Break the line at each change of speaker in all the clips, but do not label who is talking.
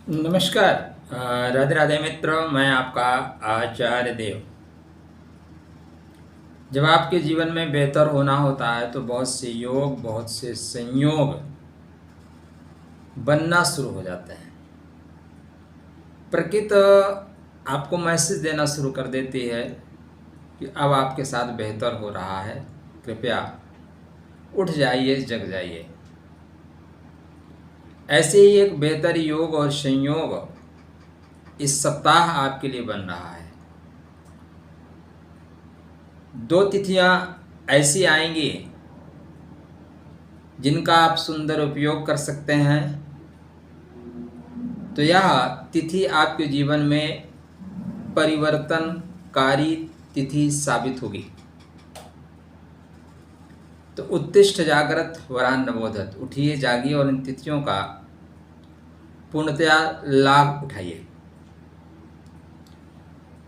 नमस्कार। राधे राधे मित्र, मैं आपका आचार्य देव। जब आपके जीवन में बेहतर होना होता है तो बहुत से योग, बहुत से संयोग बनना शुरू हो जाते हैं। प्रकृति आपको मैसेज देना शुरू कर देती है कि अब आपके साथ बेहतर हो रहा है, कृपया उठ जाइए, जग जाइए। ऐसे ही एक बेहतर योग और संयोग इस सप्ताह आपके लिए बन रहा है। 2 तिथियां ऐसी आएंगी जिनका आप सुंदर उपयोग कर सकते हैं। तो यह तिथि आपके जीवन में परिवर्तनकारी तिथि साबित होगी। तो उत्तिष्ठ जागृत वरान नवोदत, उठिए, जागिए और इन तिथियों का पूर्णतया लाभ उठाइए।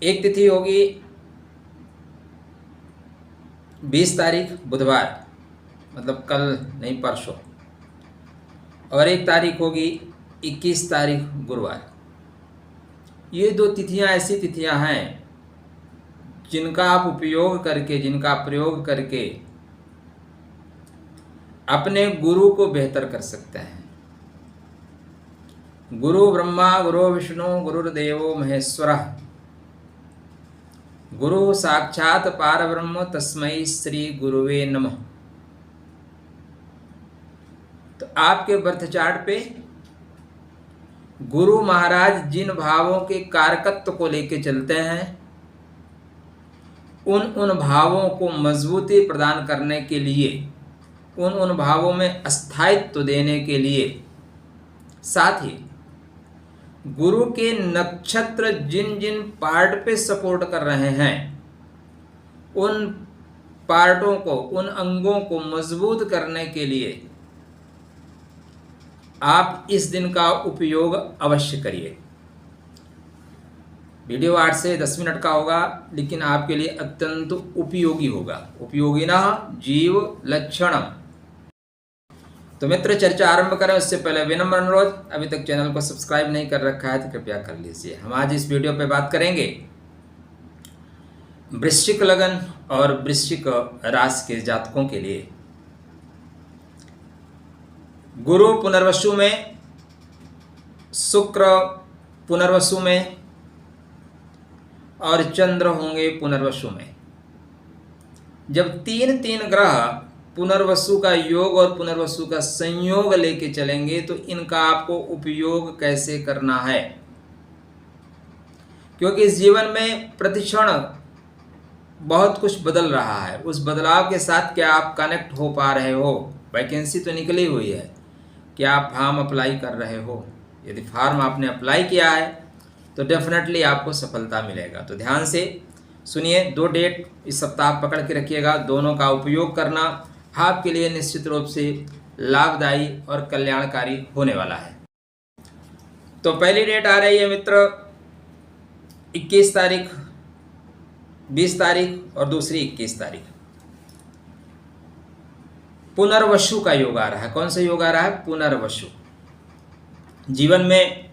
एक तिथि होगी 20 तारीख बुधवार, मतलब कल नहीं परसों, और 1 तारीख होगी 21 तारीख गुरुवार। ये 2 तिथियां ऐसी तिथियां हैं जिनका आप उपयोग करके, जिनका प्रयोग करके अपने गुरु को बेहतर कर सकते हैं। गुरु ब्रह्मा गुरु विष्णु गुरुर्देवो महेश्वरः, गुरु साक्षात पारब्रह्म तस्मै श्री गुरुवे नमः। तो आपके बर्थ चार्ट पे गुरु महाराज जिन भावों के कारकत्व को लेके चलते हैं, उन भावों को मजबूती प्रदान करने के लिए, उन भावों में स्थायित्व देने के लिए, साथ ही गुरु के नक्षत्र जिन जिन पार्ट पे सपोर्ट कर रहे हैं, उन पार्टों को, उन अंगों को मजबूत करने के लिए आप इस दिन का उपयोग अवश्य करिए। वीडियो 8 से 10 मिनट का होगा, लेकिन आपके लिए अत्यंत उपयोगी होगा। उपयोगिनः जीव लक्षणम। तो मित्र, चर्चा आरंभ करें उससे पहले विनम्र अनुरोध, अभी तक चैनल को सब्सक्राइब नहीं कर रखा है तो कृपया कर लीजिए। हम आज इस वीडियो पे बात करेंगे वृश्चिक लगन और वृश्चिक राशि के जातकों के लिए। गुरु पुनर्वसु में, शुक्र पुनर्वसु में और चंद्र होंगे पुनर्वसु में। जब 3 ग्रह पुनर्वसु का योग और पुनर्वसु का संयोग लेके चलेंगे तो इनका आपको उपयोग कैसे करना है, क्योंकि इस जीवन में प्रतिक्षण बहुत कुछ बदल रहा है। उस बदलाव के साथ क्या आप कनेक्ट हो पा रहे हो? वैकेंसी तो निकली हुई है, क्या आप फॉर्म अप्लाई कर रहे हो? यदि फॉर्म आपने अप्लाई किया है तो डेफिनेटली आपको सफलता मिलेगा। तो ध्यान से सुनिए, 2 डेट इस सप्ताह पकड़ के रखिएगा। दोनों का उपयोग करना आपके लिए निश्चित रूप से लाभदायी और कल्याणकारी होने वाला है। तो पहली डेट आ रही है मित्र 21 तारीख, 20 तारीख और दूसरी 21 तारीख। पुनर्वसु का योग आ रहा है। कौन सा योग आ रहा है? पुनर्वसु। जीवन में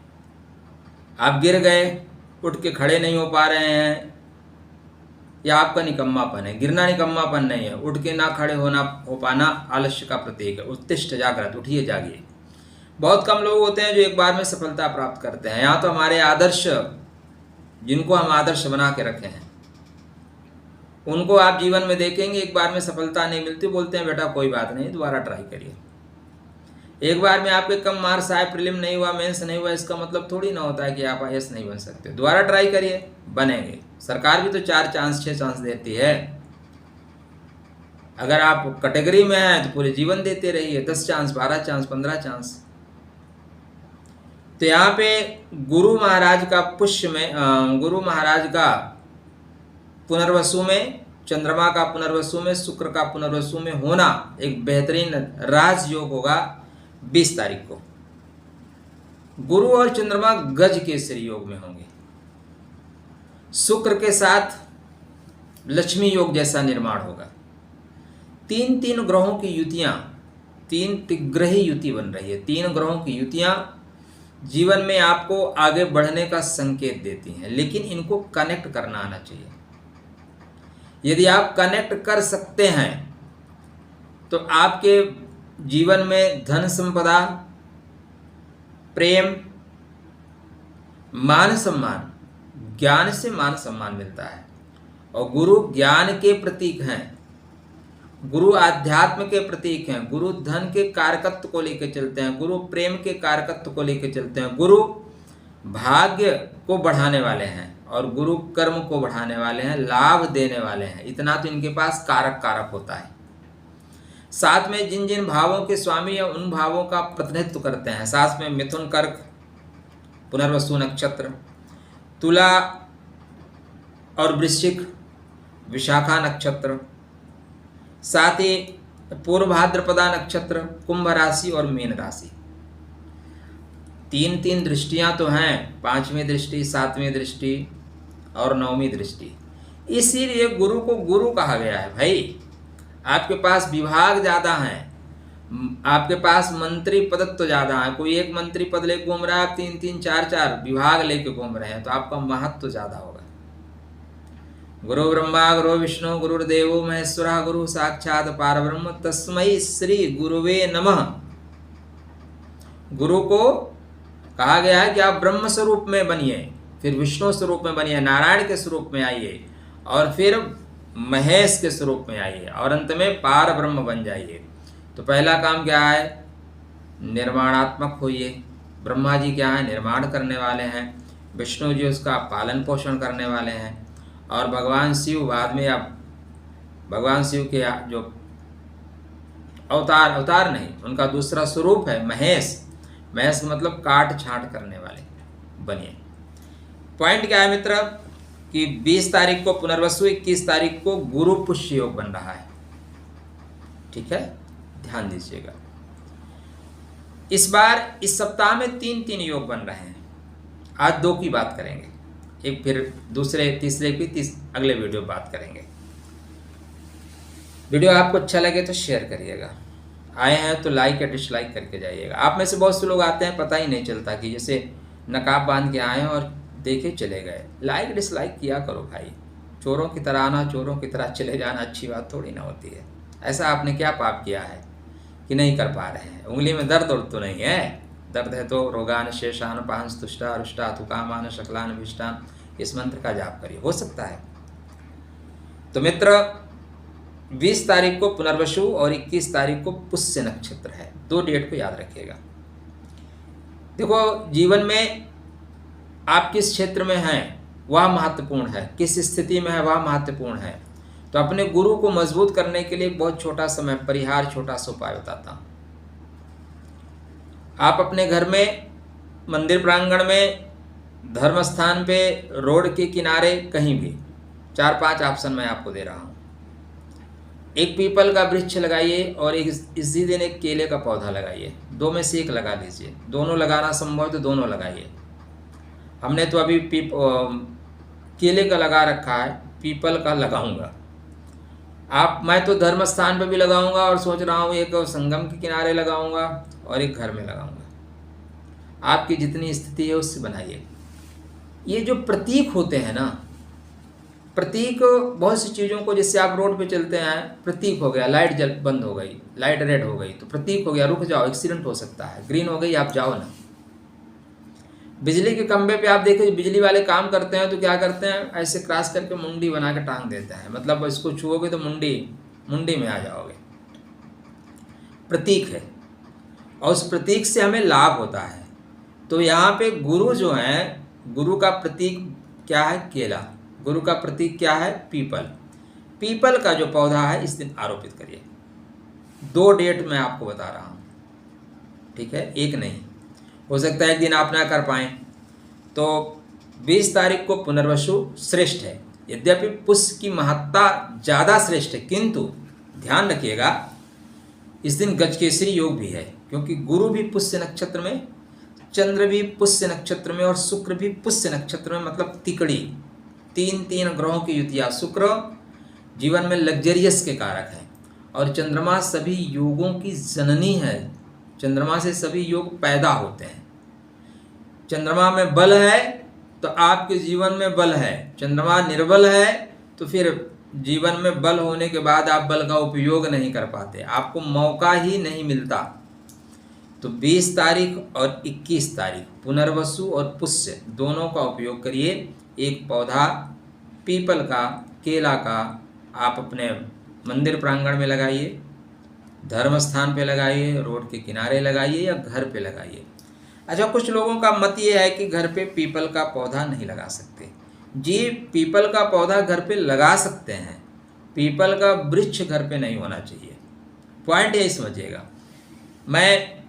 आप गिर गए, उठ के खड़े नहीं हो पा रहे हैं, या आपका निकम्मापन है। गिरना निकम्मापन नहीं है, उठ के ना खड़े हो पाना आलस्य का प्रतीक है। उत्तिष्ठ जागृत, उठिए, जागिए। बहुत कम लोग होते हैं जो एक बार में सफलता प्राप्त करते हैं। यहाँ तो हमारे आदर्श, जिनको हम आदर्श बना के रखे हैं, उनको आप जीवन में देखेंगे एक बार में सफलता नहीं मिलती, बोलते हैं बेटा कोई बात नहीं, दोबारा ट्राई करिए। एक बार में आपके कम मार्क्स आए, प्रीलिम नहीं हुआ, मेंस नहीं हुआ, इसका मतलब थोड़ी ना होता है कि आप आईएएस नहीं बन सकते। दोबारा ट्राई करिए, बनेंगे। सरकार भी तो 4 चांस 6 चांस देती है। अगर आप कैटेगरी में हैं तो पूरे जीवन देते रहिए, 10 चांस, 12 चांस, 15 चांस। तो यहाँ पे गुरु महाराज का पुष्य में, गुरु महाराज का पुनर्वसु में, चंद्रमा का पुनर्वसु में, शुक्र का पुनर्वसु में होना एक बेहतरीन राजयोग होगा 20 तारीख को। गुरु और चंद्रमा गज केसरी योग में होंगे। शुक्र के साथ लक्ष्मी योग जैसा निर्माण होगा। 3 ग्रहों की युतियां, 3 त्रिग्रही युति बन रही है। 3 ग्रहों की युतियां जीवन में आपको आगे बढ़ने का संकेत देती हैं, लेकिन इनको कनेक्ट करना आना चाहिए। यदि आप कनेक्ट कर सकते हैं तो आपके जीवन में धन संपदा, प्रेम, मान सम्मान, ज्ञान से मान सम्मान मिलता है। और गुरु ज्ञान के प्रतीक हैं, गुरु आध्यात्म के प्रतीक हैं, गुरु धन के कारकत्व को लेकर चलते हैं, गुरु प्रेम के कारकत्व को लेकर चलते हैं, गुरु भाग्य को बढ़ाने वाले हैं और गुरु कर्म को बढ़ाने वाले हैं, लाभ देने वाले हैं। इतना तो इनके पास कारक होता है। साथ में जिन जिन भावों के स्वामी हैं उन भावों का प्रतिनिधित्व करते हैं। साथ में मिथुन, कर्क, पुनर्वसु नक्षत्र, तुला और वृश्चिक, विशाखा नक्षत्र, साथ ही पूर्व भाद्रपदा नक्षत्र, कुंभ राशि और मीन राशि। तीन तीन दृष्टियां तो हैं, 5वीं दृष्टि, 7वीं दृष्टि और 9वीं दृष्टि। इसीलिए गुरु को गुरु कहा गया है। भाई आपके पास विभाग ज़्यादा हैं, आपके पास मंत्री पद तो ज़्यादा है। कोई एक मंत्री पद लेके घूम रहा है, आप 3-3, 4-4 विभाग लेके घूम रहे हैं, तो आपका महत्व तो ज़्यादा होगा। गुरु ब्रह्मा गुरु विष्णु गुरुर्देवो महेश्वरा गुरु साक्षात पारब्रह्म तस्मै श्री गुरुवे नमः। गुरु को कहा गया है कि आप ब्रह्म स्वरूप में बनिए, फिर विष्णु स्वरूप में बनिए, नारायण के स्वरूप में आइए और फिर महेश के स्वरूप में आइए और अंत में पार ब्रह्म बन जाइए। तो पहला काम क्या है? निर्माणात्मक होइए। ब्रह्मा जी क्या है? निर्माण करने वाले हैं। विष्णु जी उसका पालन पोषण करने वाले हैं और भगवान शिव बाद में, अब भगवान शिव के जो अवतार नहीं, उनका दूसरा स्वरूप है महेश। महेश मतलब काट छांट करने वाले बनिए। पॉइंट क्या है मित्र कि 20 तारीख को पुनर्वसु, 21 तारीख को गुरु पुष्य योग बन रहा है। ठीक है, ध्यान दीजिएगा। इस बार इस सप्ताह में 3 योग बन रहे हैं। आज 2 की बात करेंगे, एक फिर दूसरे तीसरे की अगले वीडियो बात करेंगे। वीडियो आपको अच्छा लगे तो शेयर करिएगा, आए हैं तो लाइक या डिसलाइक करके जाइएगा। आप में से बहुत से लोग आते हैं, पता ही नहीं चलता कि जैसे नकाब बांध के आए हैं और देखे चले गए। लाइक डिसलाइक किया करो भाई। चोरों की तरह आना, चोरों की तरह चले जाना अच्छी बात थोड़ी ना होती है। ऐसा आपने क्या पाप किया है कि नहीं कर पा रहे हैं? उंगली में दर्द तो नहीं है? दर्द है तो रोगान शेषान पांस तुष्टा रुष्टा तुकामान शकलान विष्टान, इस मंत्र का जाप करिए, हो सकता है। तो मित्र 20 तारीख को पुनर्वसु और 21 तारीख को पुष्य नक्षत्र है। 2 डेट को याद रखिएगा। देखो, जीवन में आप किस क्षेत्र में हैं वह महत्वपूर्ण है, किस स्थिति में है वह महत्वपूर्ण है। तो अपने गुरु को मजबूत करने के लिए एक बहुत छोटा सा मैं परिहार, छोटा सा उपाय बताता हूँ। आप अपने घर में, मंदिर प्रांगण में, धर्म स्थान पे, रोड के किनारे, कहीं भी 4-5 ऑप्शन मैं आपको दे रहा हूँ। एक पीपल का वृक्ष लगाइए और इसी दिन एक केले का पौधा लगाइए। 2 में से एक लगा लीजिए। दोनों लगाना संभव है तो दोनों लगाइए। हमने तो अभी केले का लगा रखा है, पीपल का लगाऊंगा। मैं तो धर्म स्थान पे भी लगाऊंगा और सोच रहा हूँ एक संगम के किनारे लगाऊंगा और एक घर में लगाऊंगा। आपकी जितनी स्थिति है उससे बनाइए। ये जो प्रतीक होते हैं ना, प्रतीक बहुत सी चीज़ों को, जैसे आप रोड पे चलते हैं, प्रतीक हो गया, लाइट बंद हो गई, लाइट रेड हो गई तो प्रतीक हो गया, रुक जाओ, एक्सीडेंट हो सकता है। ग्रीन हो गई, आप जाओ ना। बिजली के खंभे पे आप देखिए, बिजली वाले काम करते हैं तो क्या करते हैं, ऐसे क्रॉस करके मुंडी बना के टांग देते हैं, मतलब इसको छुओगे तो मुंडी में आ जाओगे। प्रतीक है और उस प्रतीक से हमें लाभ होता है। तो यहाँ पे गुरु जो है, गुरु का प्रतीक क्या है? केला। गुरु का प्रतीक क्या है? पीपल। पीपल का जो पौधा है इस दिन आरोपित करिए। 2 डेट मैं आपको बता रहा हूँ, ठीक है, एक नहीं। हो सकता है एक दिन आप ना कर पाएँ। तो 20 तारीख को पुनर्वसु श्रेष्ठ है, यद्यपि पुष्य की महत्ता ज़्यादा श्रेष्ठ है, किंतु ध्यान रखिएगा इस दिन गजकेसरी योग भी है, क्योंकि गुरु भी पुष्य नक्षत्र में, चंद्र भी पुष्य नक्षत्र में और शुक्र भी पुष्य नक्षत्र में, मतलब तिकड़ी। 3 ग्रहों की युतिया। शुक्र जीवन में लग्जरियस के कारक है और चंद्रमा सभी योगों की जननी है। चंद्रमा से सभी योग पैदा होते हैं। चंद्रमा में बल है तो आपके जीवन में बल है, चंद्रमा निर्बल है तो फिर जीवन में बल होने के बाद आप बल का उपयोग नहीं कर पाते, आपको मौका ही नहीं मिलता। तो 20 तारीख और 21 तारीख पुनर्वसु और पुष्य दोनों का उपयोग करिए। एक पौधा पीपल का, केला का आप अपने मंदिर प्रांगण में लगाइए, धर्म स्थान पे लगाइए, रोड के किनारे लगाइए या घर पे लगाइए। अच्छा, कुछ लोगों का मत ये है कि घर पे पीपल का पौधा नहीं लगा सकते। जी, पीपल का पौधा घर पे लगा सकते हैं, पीपल का वृक्ष घर पे नहीं होना चाहिए। पॉइंट यही समझिएगा। मैं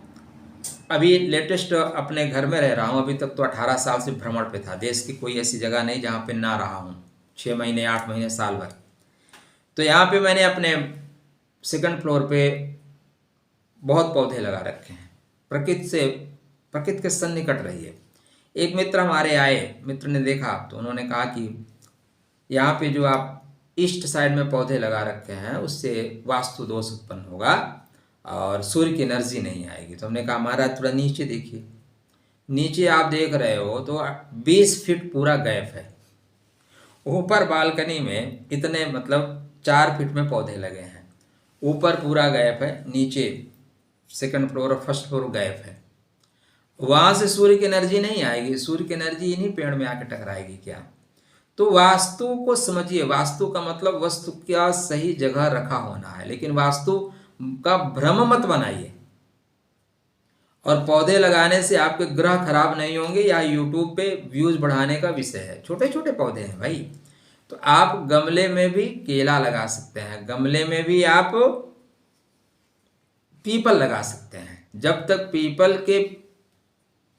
अभी लेटेस्ट अपने घर में रह रहा हूँ, अभी तक तो 18 साल से भ्रमण पे था, देश की कोई ऐसी जगह नहीं जहाँ पे ना रहा हूँ, 6 महीने 8 महीने साल भर। तो यहाँ पे मैंने अपने सेकंड फ्लोर पे बहुत पौधे लगा रखे हैं, प्रकृति के सन्निकट रहिए। एक मित्र हमारे आए, मित्र ने देखा तो उन्होंने कहा कि यहाँ पे जो आप ईस्ट साइड में पौधे लगा रखे हैं उससे वास्तु दोष उत्पन्न होगा और सूर्य की एनर्जी नहीं आएगी। तो हमने कहा महाराज थोड़ा नीचे देखिए। नीचे आप देख रहे हो तो 20 फीट पूरा गैप है, ऊपर बालकनी में इतने मतलब 4 फीट में पौधे लगे हैं, ऊपर पूरा गैप है, नीचे सेकंड फ्लोर और फर्स्ट फ्लोर गैप है। वहाँ से सूर्य की एनर्जी नहीं आएगी, सूर्य की एनर्जी इन्हीं पेड़ में आके टकराएगी क्या। तो वास्तु को समझिए, वास्तु का मतलब वस्तु का सही जगह रखा होना है, लेकिन वास्तु का भ्रम मत बनाइए। और पौधे लगाने से आपके ग्रह खराब नहीं होंगे या यूट्यूब पे व्यूज बढ़ाने का विषय है। छोटे छोटे पौधे हैं भाई, तो आप गमले में भी केला लगा सकते हैं, गमले में भी आप पीपल लगा सकते हैं। जब तक पीपल के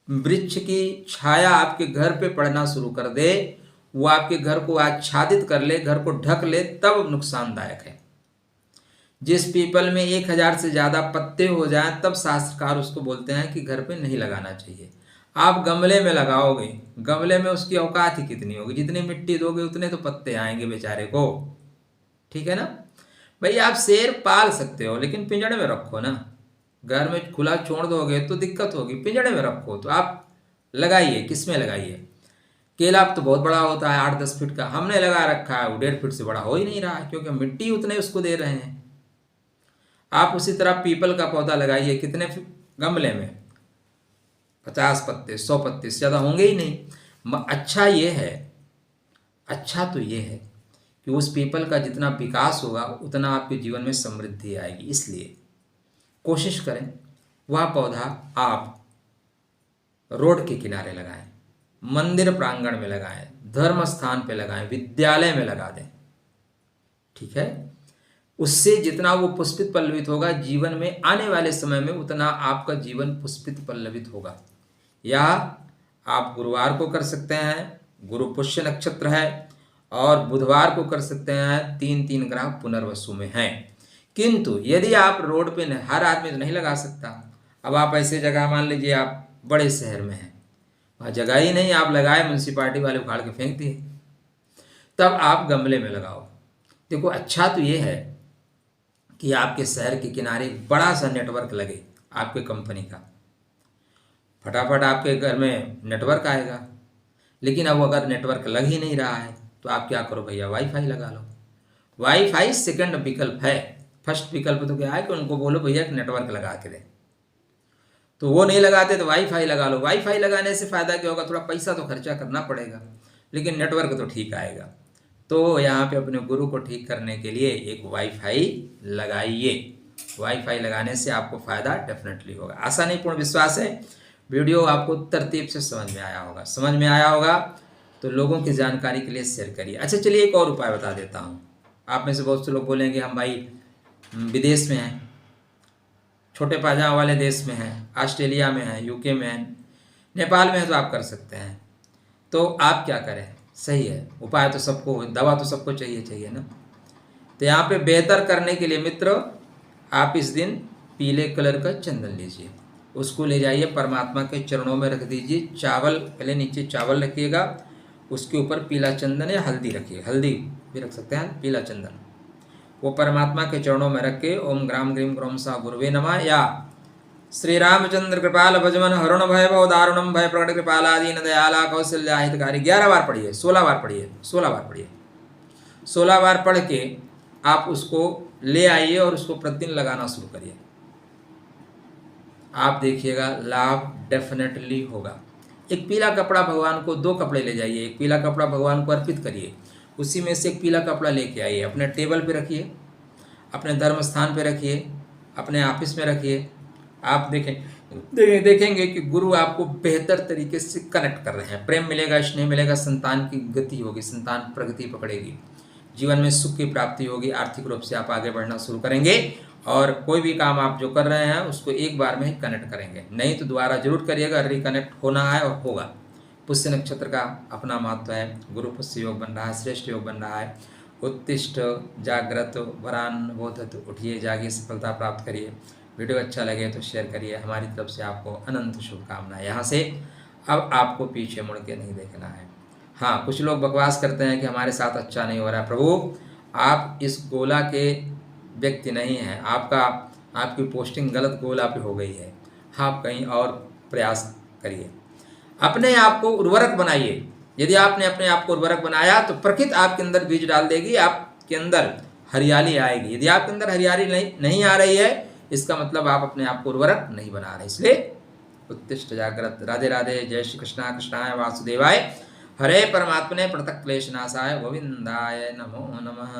वृक्ष की छाया आपके घर पे पड़ना शुरू कर दे, वो आपके घर को आच्छादित कर ले, घर को ढक ले, तब नुकसानदायक है। जिस पीपल में 1000 से ज़्यादा पत्ते हो जाएं तब शास्त्रकार उसको बोलते हैं कि घर पे नहीं लगाना चाहिए। आप गमले में लगाओगे, गमले में उसकी औकात ही कितनी होगी, जितनी मिट्टी दोगे उतने तो पत्ते आएंगे बेचारे को, ठीक है ना भाई। आप शेर पाल सकते हो लेकिन पिंजड़े में रखो ना, घर में खुला छोड़ दोगे तो दिक्कत होगी, पिंजड़े में रखो। तो आप लगाइए, किस में लगाइए। केला तो बहुत बड़ा होता है, 8-10 फीट का, हमने लगा रखा है, वो 1.5 फीट से बड़ा हो ही नहीं रहा है क्योंकि मिट्टी उतने उसको दे रहे हैं। आप उसी तरह पीपल का पौधा लगाइए, कितने गमले में 50 पत्ते 100 पत्ते से ज़्यादा होंगे ही नहीं। अच्छा ये है, अच्छा तो ये है कि उस पीपल का जितना विकास होगा उतना आपके जीवन में समृद्धि आएगी। इसलिए कोशिश करें वह पौधा आप रोड के किनारे लगाएं, मंदिर प्रांगण में लगाएं, धर्म स्थान पे लगाएं, विद्यालय में लगा दें, ठीक है। उससे जितना वो पुष्पित पल्लवित होगा जीवन में आने वाले समय में, उतना आपका जीवन पुष्पित पल्लवित होगा। या आप गुरुवार को कर सकते हैं, गुरु पुष्य नक्षत्र है, और बुधवार को कर सकते हैं, 3 ग्रह पुनर्वसु में हैं। किंतु यदि आप रोड पे हर आदमी तो नहीं लगा सकता। अब आप ऐसे जगह, मान लीजिए आप बड़े शहर में हैं, वहाँ जगह ही नहीं, आप लगाए, म्यूनसिपालिटी वाले उखाड़ के फेंक दिए, तब आप गमले में लगाओ। देखो अच्छा तो ये है कि आपके शहर के किनारे बड़ा सा नेटवर्क लगे आपके कंपनी का, फटाफट आपके घर में नेटवर्क आएगा। लेकिन अब अगर नेटवर्क लग ही नहीं रहा है तो आप क्या करो भैया, वाईफाई लगा लो। वाईफाई सेकंड विकल्प है, फर्स्ट विकल्प तो क्या है कि उनको बोलो भैया एक नेटवर्क लगा के दें, तो वो नहीं लगाते तो वाईफाई लगा लो। वाईफाई लगाने से फ़ायदा क्या होगा, थोड़ा पैसा तो खर्चा करना पड़ेगा लेकिन नेटवर्क तो ठीक आएगा। तो यहाँ पे अपने गुरु को ठीक करने के लिए एक वाईफाई लगाइए। वाईफाई लगाने से आपको फ़ायदा डेफिनेटली होगा। आशा नहीं पूर्ण विश्वास है वीडियो आपको तरतीब से समझ में आया होगा। समझ में आया होगा तो लोगों की जानकारी के लिए शेयर करिए। अच्छा चलिए एक और उपाय बता देता हूँ। आप में से बहुत से लोग बोलेंगे हम भाई विदेश में हैं, छोटे पायजामा वाले देश में हैं, ऑस्ट्रेलिया में हैं, यूके में हैं, नेपाल में है, तो आप कर सकते हैं। तो आप क्या करें, सही है, उपाय तो सबको, दवा तो सबको चाहिए ना। तो यहाँ पे बेहतर करने के लिए मित्र, आप इस दिन पीले कलर का चंदन लीजिए, उसको ले जाइए परमात्मा के चरणों में रख दीजिए। चावल, पहले नीचे चावल रखिएगा, उसके ऊपर पीला चंदन या हल्दी रखिए, हल्दी भी रख सकते हैं, पीला चंदन, वो परमात्मा के चरणों में रख के ओम ग्राम ग्रीम ग्रोम सा गुरुवे नमः या श्री रामचंद्र कृपाल भजमन हरुण भय भव दारुणम भय प्रकट कृपाला दीन दयाला कौशल्या हितकारी। 11 बार पढ़िए, 16 बार पढ़िए, 16 बार पढ़िए। 16 बार पढ़ के आप उसको ले आइए और उसको प्रतिदिन लगाना शुरू करिए। आप देखिएगा लाभ डेफिनेटली होगा। एक पीला कपड़ा भगवान को, 2 कपड़े ले जाइए, एक पीला कपड़ा भगवान को अर्पित करिए, उसी में से एक पीला कपड़ा लेके आइए, अपने टेबल पे रखिए, अपने धर्म स्थान पे रखिए, अपने ऑफिस में रखिए। आप देखेंगे कि गुरु आपको बेहतर तरीके से कनेक्ट कर रहे हैं। प्रेम मिलेगा, स्नेह मिलेगा, संतान की गति होगी, संतान प्रगति पकड़ेगी, जीवन में सुख की प्राप्ति होगी, आर्थिक रूप से आप आगे बढ़ना शुरू करेंगे और कोई भी काम आप जो कर रहे हैं उसको एक बार में ही कनेक्ट करेंगे, नहीं तो दोबारा जरूर करिएगा। रिकनेक्ट होना है और होगा। पुष्य नक्षत्र का अपना महत्व है। गुरु पुष्य योग बन रहा है, श्रेष्ठ योग बन रहा है। उत्तिष्ठ जागृत वरान बोधत, उठिए जागिए, सफलता प्राप्त करिए। वीडियो अच्छा लगे तो शेयर करिए। हमारी तरफ से आपको अनंत शुभकामनाएं। यहाँ से अब आपको पीछे मुड़ के नहीं देखना है। हाँ, कुछ लोग बकवास करते हैं कि हमारे साथ अच्छा नहीं हो रहा है। प्रभु, आप इस गोला के व्यक्ति नहीं हैं। आपकी पोस्टिंग गलत गोला पे हो गई है। आप कहीं और प्रयास करिए। अपने आप को उर्वरक बनाइए। यदि आपने अपने आप को उर्वरक बनाया तो प्रकृति आपके अंदर बीज डाल देगी, आपके अंदर हरियाली आएगी। यदि आपके अंदर हरियाली नहीं आ रही है, इसका मतलब आप अपने आप को उर्वरक नहीं बना रहे। इसलिए उत्तिष्ठ जागृत। राधे राधे। जय श्री कृष्णा। कृष्णाय वासुदेवाय, हरे परमात्मने प्रणतक्लेशनाशाय गोविंदाय नमो नमः।